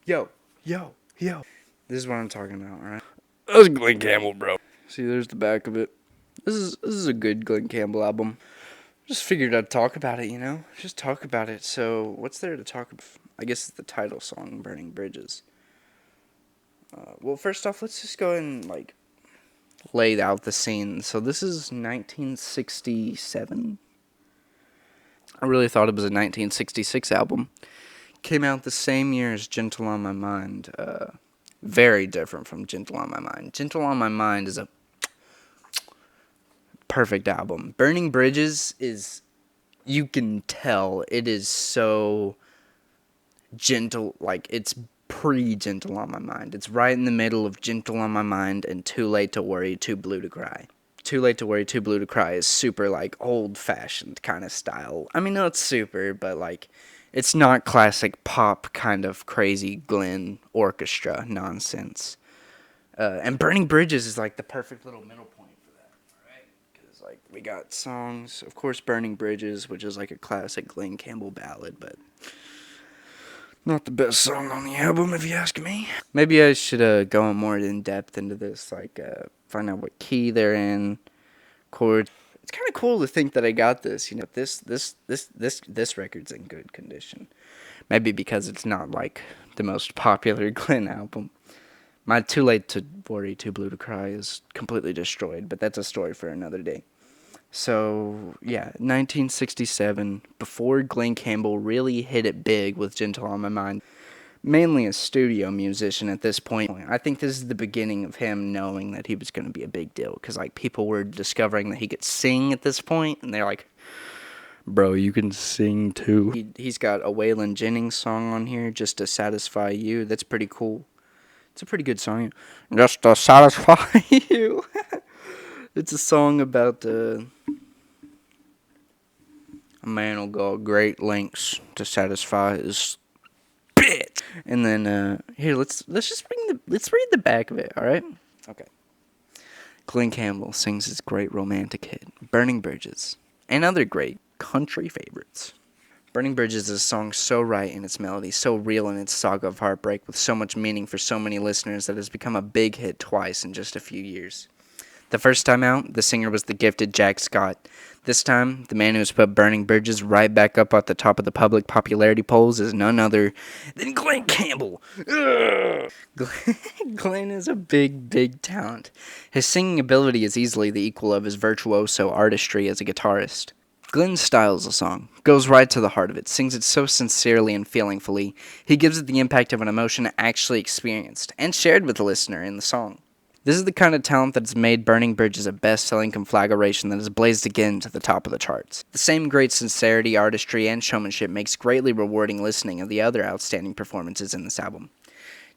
Yo, yo, yo. This is what I'm talking about, alright? That's Glen Campbell, bro. See, there's the back of it. This is a good Glen Campbell album. Just figured I'd talk about it, you know? Just talk about it. So, what's there to talk about? I guess it's the title song, Burning Bridges. Well, first off, let's just go ahead and, lay out the scene. So, this is 1967. I really thought it was a 1966 album. Came out the same year as Gentle on My Mind. Very different from Gentle on My Mind. Gentle on My Mind is a perfect album. Burning Bridges is, you can tell, it is so gentle, it's pre-Gentle on My Mind. It's right in the middle of Gentle on My Mind and Too Late to Worry, Too Blue to Cry. Too Late to Worry, Too Blue to Cry is super, old-fashioned kind of style. I mean, no, it's super, but, it's not classic pop kind of crazy Glen orchestra nonsense. And Burning Bridges is, the perfect little middle point for that, alright? Because, we got songs, of course, Burning Bridges, which is, a classic Glen Campbell ballad, but not the best song on the album, if you ask me. Maybe I should go more in depth into this, find out what key they're in, chords. It's kind of cool to think that I got this. You know, this record's in good condition. Maybe because it's not the most popular Glen album. My Too Late to Worry, Too Blue to Cry is completely destroyed, but that's a story for another day. So, yeah, 1967, before Glen Campbell really hit it big with Gentle on My Mind, mainly a studio musician at this point. I think this is the beginning of him knowing that he was going to be a big deal, because, people were discovering that he could sing at this point, and they're like, bro, you can sing too. He's got a Waylon Jennings song on here, Just to Satisfy You. That's pretty cool. It's a pretty good song. Just to Satisfy You. It's a song about a man will go great lengths to satisfy his bitch. And then here, let's read the back of it. All right. Okay. Glen Campbell sings his great romantic hit, Burning Bridges, and other great country favorites. Burning Bridges is a song so right in its melody, so real in its saga of heartbreak, with so much meaning for so many listeners that it has become a big hit twice in just a few years. The first time out, the singer was the gifted Jack Scott. This time, the man who has put Burning Bridges right back up at the top of the public popularity polls is none other than Glen Campbell. Glen is a big, big talent. His singing ability is easily the equal of his virtuoso artistry as a guitarist. Glen styles a song, goes right to the heart of it, sings it so sincerely and feelingfully, he gives it the impact of an emotion actually experienced and shared with the listener in the song. This is the kind of talent that has made Burning Bridges a best-selling conflagration that has blazed again to the top of the charts. The same great sincerity, artistry, and showmanship makes greatly rewarding listening of the other outstanding performances in this album.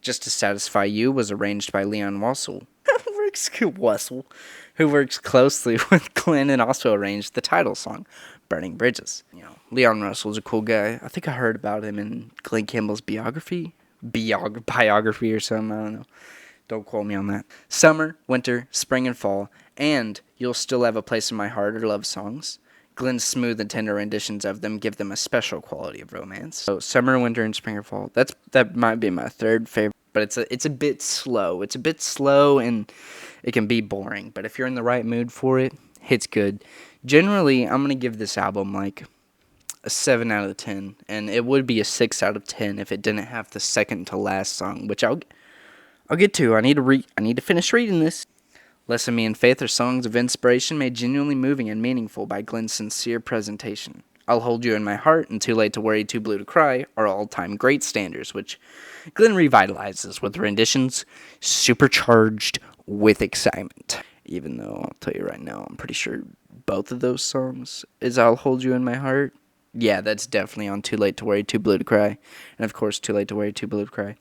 Just to Satisfy You was arranged by Leon Wassel, who works closely with Glen, and also arranged the title song, Burning Bridges. You know, Leon Russell's a cool guy. I think I heard about him in Glen Campbell's biography or something, I don't know. Don't quote me on that. Summer, winter, spring, and fall, and You'll Still Have a Place in My Heart are love songs. Glen's smooth and tender renditions of them give them a special quality of romance. So summer, winter, and spring or fall. That might be my third favorite, but it's a bit slow. It's a bit slow and it can be boring. But if you're in the right mood for it, it's good. Generally, I'm gonna give this album a 7 out of 10, and it would be a 6 out of 10 if it didn't have the second to last song, which I'll get to. I need to finish reading this. Lesson Me and Faith are songs of inspiration made genuinely moving and meaningful by Glen's sincere presentation. I'll Hold You in My Heart and Too Late to Worry, Too Blue to Cry are all-time great standards, which Glen revitalizes with renditions supercharged with excitement. Even though, I'll tell you right now, I'm pretty sure both of those songs is I'll Hold You in My Heart. Yeah, that's definitely on Too Late to Worry, Too Blue to Cry. And of course, Too Late to Worry, Too Blue to Cry.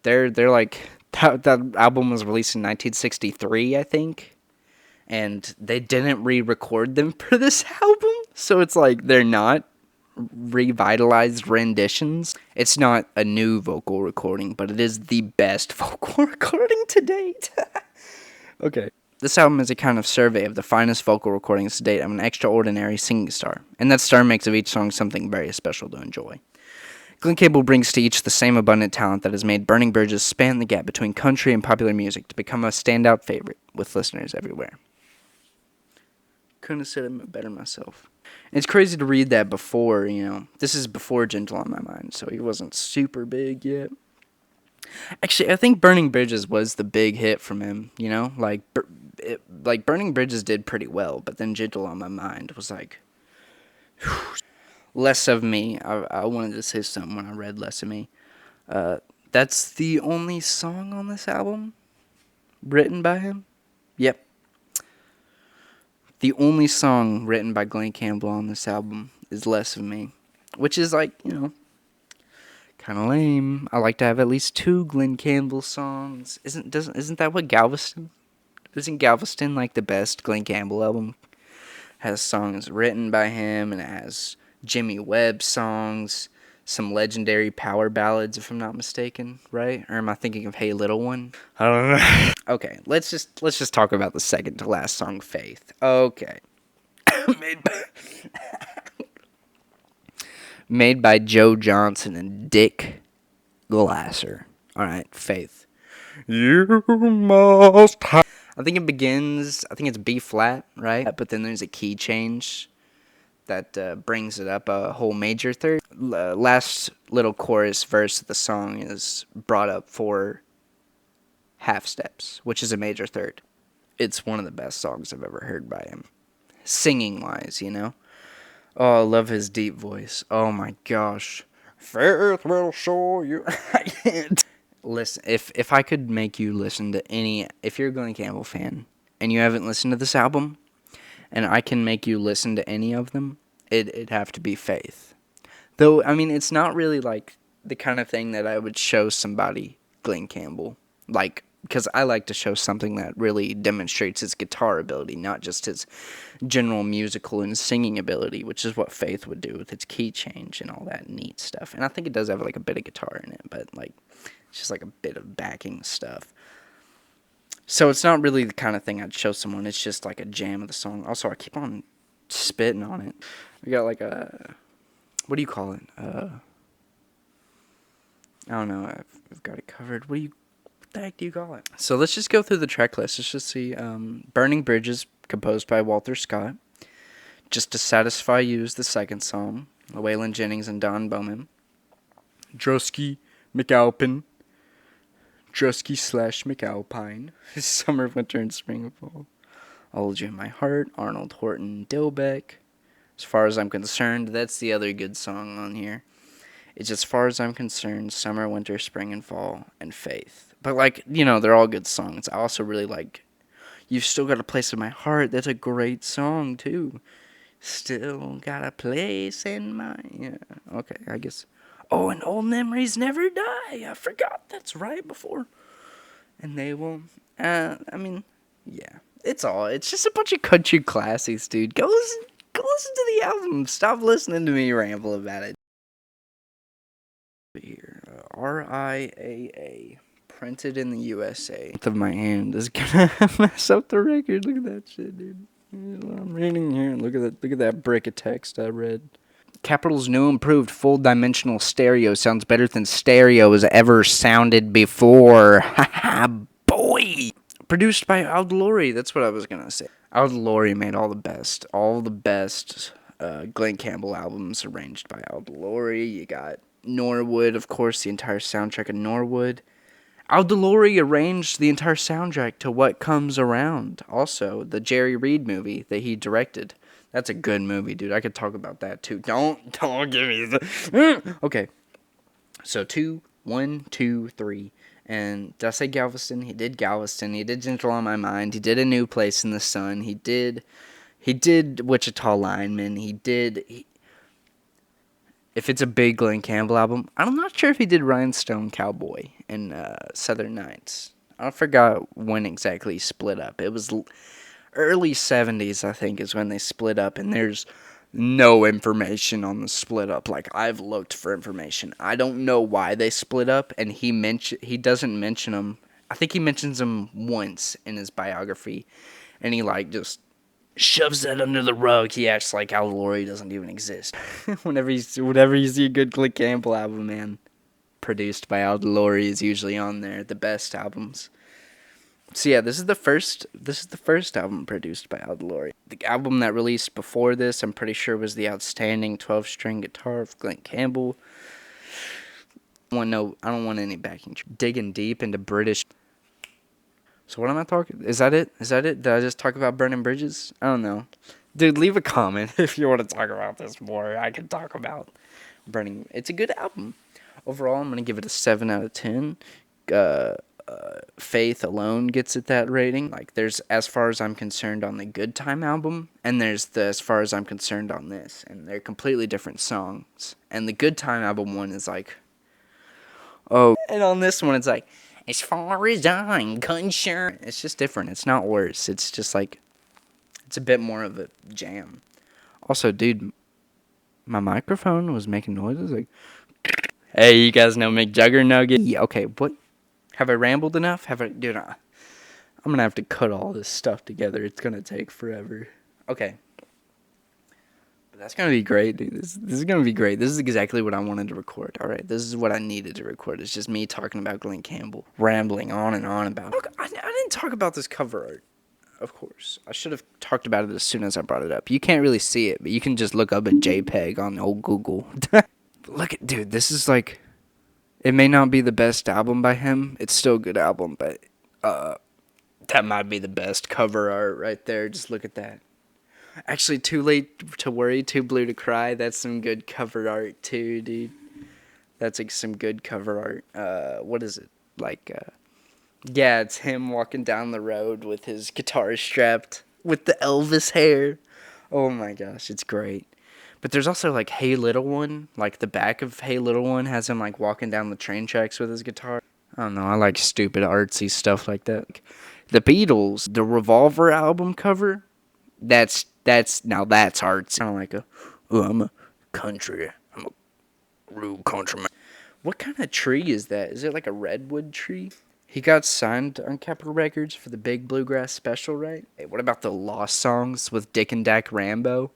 They're that album was released in 1963, I think, and they didn't re-record them for this album, so it's they're not revitalized renditions. It's not a new vocal recording, but it is the best vocal recording to date. Okay. This album is a kind of survey of the finest vocal recordings to date of an extraordinary singing star, and that star makes of each song something very special to enjoy. Glen Campbell brings to each the same abundant talent that has made Burning Bridges span the gap between country and popular music to become a standout favorite with listeners everywhere. Couldn't have said it better myself. And it's crazy to read that before, this is before Gentle on My Mind, so he wasn't super big yet. Actually, I think Burning Bridges was the big hit from him, like Burning Bridges did pretty well, but then Gentle on My Mind was like, Less of Me. I wanted to say something when I read Less of Me. That's the only song on this album written by him. Yep. The only song written by Glen Campbell on this album is Less of Me, which is like, kind of lame. I like to have at least 2 Glen Campbell songs. Isn't that what Galveston? Isn't Galveston like the best Glen Campbell album? Has songs written by him, and it has Jimmy Webb songs, some legendary power ballads, if I'm not mistaken, right? Or am I thinking of Hey Little One? I don't know. Okay, let's just talk about the second to last song, Faith. Okay. Made by Joe Johnson and Dick Glasser. All right, Faith. You must have. I think it's B flat, right? But then there's a key change that brings it up a whole major third. Last little chorus verse of the song is brought up for half steps, which is a major third. It's one of the best songs I've ever heard by him. Singing wise, Oh, I love his deep voice. Oh my gosh. Faith will show you. I can't. Listen, if I could make you listen to if you're a Glen Campbell fan and you haven't listened to this album, and I can make you listen to any of them, it'd have to be Faith. Though, I mean, it's not really like the kind of thing that I would show somebody Glen Campbell. Like, because I like to show something that really demonstrates his guitar ability, not just his general musical and singing ability, which is what Faith would do with its key change and all that neat stuff. And I think it does have like a bit of guitar in it, but like it's just like a bit of backing stuff. So it's not really the kind of thing I'd show someone. It's just like a jam of the song. Also, I keep on spitting on it. We got like what do you call it? I don't know. I've got it covered. What the heck do you call it? So let's just go through the track list. Let's just see. Burning Bridges, composed by Walter Scott. Just to Satisfy You is the second song. Waylon Jennings and Don Bowman. Drosky McAlpin. Drosky/McAlpine. Summer, Winter, and Spring and Fall. I'll Hold You in My Heart. Arnold Horton Dilbeck. As Far As I'm Concerned. That's the other good song on here. It's As Far As I'm Concerned, Summer, Winter, Spring, and Fall, and Faith. But, like, they're all good songs. I also really like You've Still Got a Place in My Heart. That's a great song, too. Still got a place in my... Yeah, okay, I guess. Oh, and Old Memories Never Die. I forgot. That's right before. And They Will... yeah. It's just a bunch of country classics, dude. Go listen to the album. Stop listening to me ramble about it. Here, RIAA, printed in the USA. Of my hand is gonna mess up the record. Look at that shit, dude. I'm reading here. Look at that brick of text I read. Capitol's new improved full dimensional stereo sounds better than stereo has ever sounded before. Haha, boy. Produced by Al DeLory. That's what I was gonna say. Al DeLory made all the best Glen Campbell albums arranged by Al DeLory. You got Norwood, of course, the entire soundtrack of Norwood. Al DeLory arranged the entire soundtrack to What Comes Around. Also, the Jerry Reed movie that he directed. That's a good movie, dude. I could talk about that, too. Don't give me the... Okay. So, 2, 1, 2, 3. And did I say Galveston? He did Galveston. He did Gentle on My Mind. He did A New Place in the Sun. He did Wichita Lineman. If it's a big Glen Campbell album, I'm not sure if he did Rhinestone Cowboy and Southern Nights. I forgot when exactly he split up. It was early 70s, I think, is when they split up, and there's no information on the split up. Like, I've looked for information. I don't know why they split up, and he doesn't mention them. I think he mentions them once in his biography, and he, like, just shoves that under the rug. He acts like Al Laurie doesn't even exist. whenever you see a good Glen Campbell album, man, produced by Al Laurie is usually on there. The best albums. So yeah, this is the first album produced by Al Laurie. The album that released before this, I'm pretty sure, was the outstanding 12-string guitar of Glen Campbell. I don't want any backing. Digging deep into British. So what am I talking? Is that it? Did I just talk about burning bridges? I don't know. Dude, leave a comment if you want to talk about this more. I can talk about burning. It's a good album. Overall, I'm going to give it a 7 out of 10. Faith alone gets it that rating. Like, there's As Far As I'm Concerned on the Good Time album, and there's the As Far As I'm Concerned on this. And they're completely different songs. And the Good Time album one is like, oh. And on this one, it's like, as far as I'm concerned. It's just different. It's not worse. It's just like, it's a bit more of a jam. Also, dude, my microphone was making noises like, hey, you guys know McJuggerNugget? Yeah, okay, what? Have I rambled enough? Dude, I'm gonna have to cut all this stuff together. It's gonna take forever. Okay. But that's gonna be great, dude. This is gonna be great. This is exactly what I wanted to record. Alright, this is what I needed to record. It's just me talking about Glen Campbell. Rambling on and on about it. I didn't talk about this cover art. Of course. I should have talked about it as soon as I brought it up. You can't really see it, but you can just look up a JPEG on old Google. Look at, dude, this is like, it may not be the best album by him. It's still a good album, but that might be the best cover art right there. Just look at that. Actually, Too Late to Worry, Too Blue to Cry. That's some good cover art too, dude. That's like some good cover art. What is it? Like, yeah, it's him walking down the road with his guitar strapped with the Elvis hair. Oh my gosh, it's great. But there's also like Hey Little One. Like the back of Hey Little One has him like walking down the train tracks with his guitar. I don't know, I like stupid artsy stuff like that. The Beatles, the Revolver album cover, that's artsy. Kind of like I'm a rude countryman. What kind of tree is that? Is it like a redwood tree? He got signed on Capitol Records for the Big Bluegrass Special, right? Hey, what about the Lost Songs with Dick and Dak Rambo?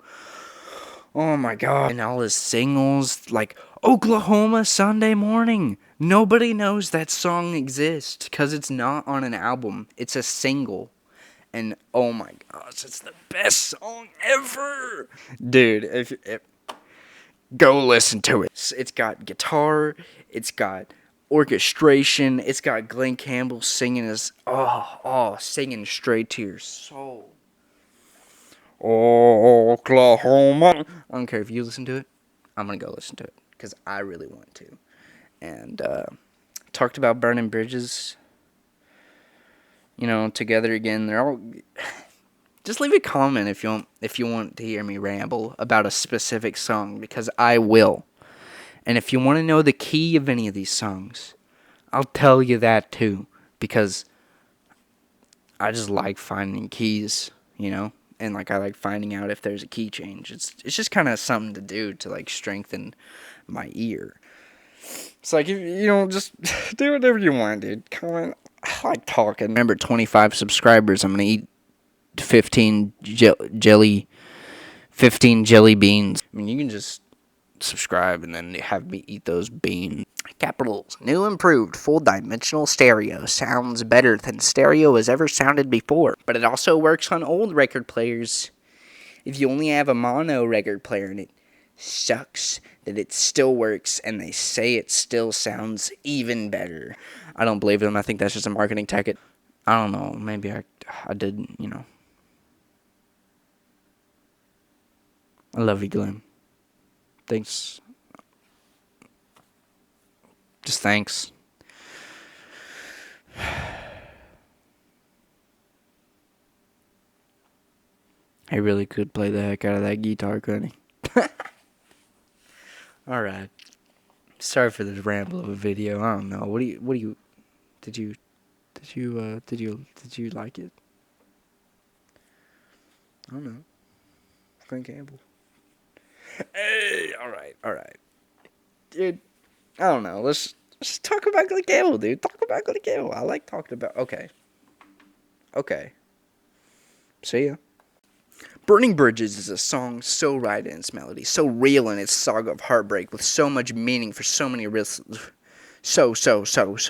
Oh my god. And all his singles, like Oklahoma Sunday Morning. Nobody knows that song exists because it's not on an album. It's a single. And oh my gosh, it's the best song ever. Dude, if go listen to it. It's got guitar, it's got orchestration, it's got Glen Campbell singing his singing straight to your soul. Oklahoma. I don't care if you listen to it. I'm gonna go listen to it because I really want to. And talked about burning bridges. You know, together again. They're all. Just leave a comment if you want to hear me ramble about a specific song because I will. And if you want to know the key of any of these songs, I'll tell you that too because I just like finding keys, you know. And, like, I like finding out if there's a key change. It's just kind of something to do to, like, strengthen my ear. It's like, you know, just do whatever you want, dude. Comment. I like talking. Remember, 25 subscribers. I'm going to eat 15 jelly beans. I mean, you can just subscribe and then have me eat those beans. Capitals. New improved full dimensional stereo sounds better than stereo has ever sounded before. But it also works on old record players. If you only have a mono record player and it sucks that it still works and they say it still sounds even better. I don't believe them. I think that's just a marketing tactic. I don't know. Maybe I did, you know. I love you, Glenn. Thanks. Just thanks. I really could play the heck out of that guitar, couldn't he? Alright. Sorry for this ramble of a video. I don't know. Did you like it? I don't know. Glen Campbell. Hey, alright. Dude, I don't know. Let's talk about Glen Campbell, dude. Talk about Glen Campbell. I like talking about. Okay. See ya. Burning Bridges is a song so right in its melody, so real in its saga of heartbreak, with so much meaning for so many real, so